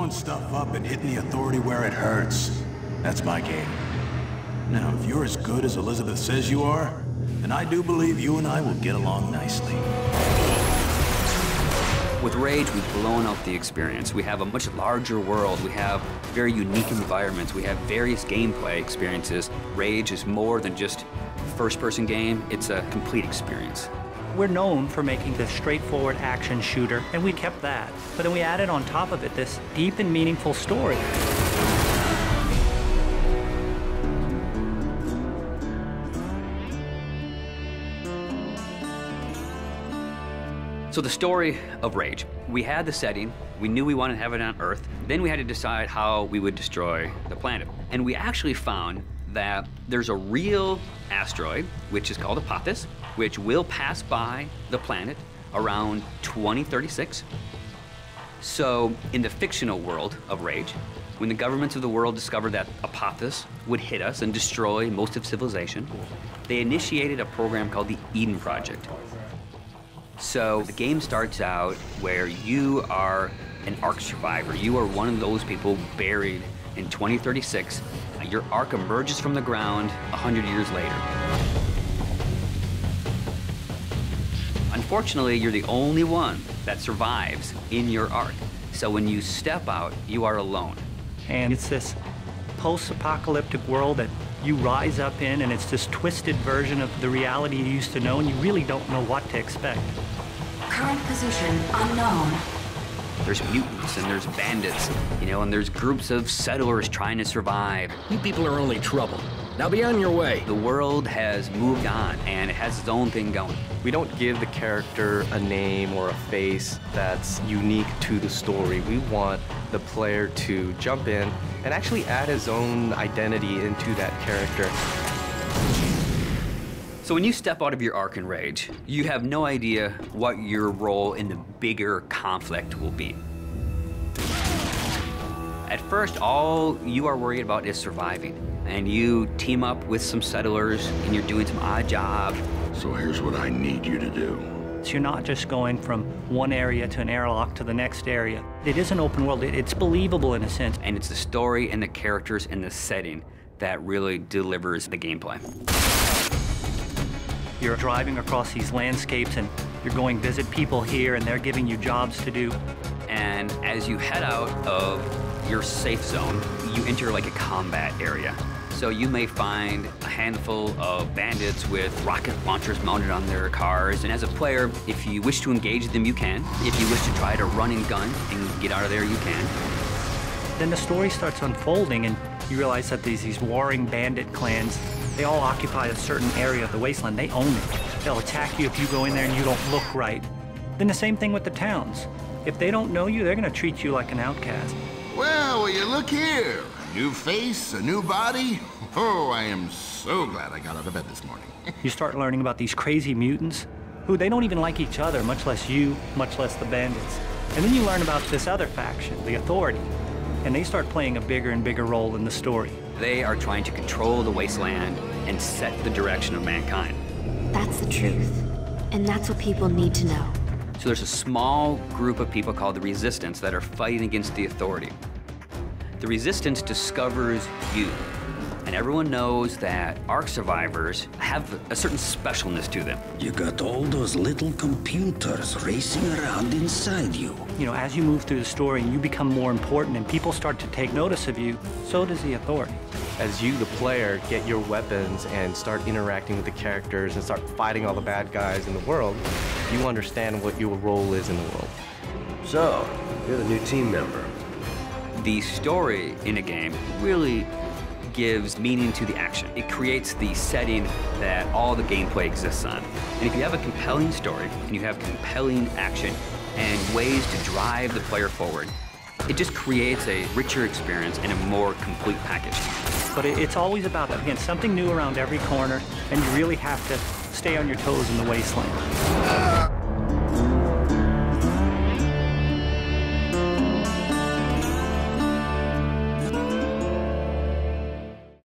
blowing stuff up and hitting the authority where it hurts. That's my game. Now, if you're as good as Elizabeth says you are, then I do believe you and I will get along nicely. With Rage, we've blown out the experience. We have a much larger world. We have very unique environments. We have various gameplay experiences. Rage is more than just a first-person game. It's a complete experience. We're known for making this straightforward action shooter, and we kept that. But then we added on top of it this deep and meaningful story. So the story of Rage. We had the setting, we knew we wanted to have it on Earth, then we had to decide how we would destroy the planet. And we actually found that there's a real asteroid, which is called Apophis, which will pass by the planet around 2036. So in the fictional world of Rage, when the governments of the world discovered that Apophis would hit us and destroy most of civilization, they initiated a program called the Eden Project. So the game starts out where you are an Ark survivor. You are one of those people buried in 2036. Your Ark emerges from the ground 100 years later. Unfortunately, you're the only one that survives in your Ark. So when you step out, you are alone. And it's this post-apocalyptic world that you rise up in, and it's this twisted version of the reality you used to know, and you really don't know what to expect. Current position unknown. There's mutants and there's bandits, you know, and there's groups of settlers trying to survive. You people are only trouble. Now be on your way. The world has moved on, and it has its own thing going. We don't give the character a name or a face that's unique to the story. We want the player to jump in and actually add his own identity into that character. So when you step out of your Ark in Rage, you have no idea what your role in the bigger conflict will be. At first, all you are worried about is surviving. And you team up with some settlers, and you're doing some odd jobs. So here's what I need you to do. So you're not just going from one area to an airlock to the next area. It is an open world. It's believable in a sense. And it's the story and the characters and the setting that really delivers the gameplay. You're driving across these landscapes, and you're going visit people here, and they're giving you jobs to do. And as you head out of your safe zone, you enter like a combat area. So you may find a handful of bandits with rocket launchers mounted on their cars. And as a player, if you wish to engage them, you can. If you wish to try to run and gun and get out of there, you can. Then the story starts unfolding, and you realize that these warring bandit clans, they all occupy a certain area of the wasteland. They own it. They'll attack you if you go in there and you don't look right. Then the same thing with the towns. If they don't know you, they're going to treat you like an outcast. Well, will you look here? A new face, a new body. Oh, I am so glad I got out of bed this morning. You start learning about these crazy mutants who they don't even like each other, much less you, much less the bandits. And then you learn about this other faction, the Authority, and they start playing a bigger and bigger role in the story. They are trying to control the wasteland and set the direction of mankind. That's the truth. And that's what people need to know. So there's a small group of people called the Resistance that are fighting against the Authority. The Resistance discovers you, and everyone knows that Ark survivors have a certain specialness to them. You got all those little computers racing around inside you. You know, as you move through the story, you become more important, and people start to take notice of you, so does the Authority. As you, the player, get your weapons and start interacting with the characters and start fighting all the bad guys in the world, you understand what your role is in the world. So, you're the new team member. The story in a game really gives meaning to the action. It creates the setting that all the gameplay exists on. And if you have a compelling story, and you have compelling action, and ways to drive the player forward, it just creates a richer experience and a more complete package. But it's always about, again, something new around every corner, and you really have to stay on your toes in the wasteland.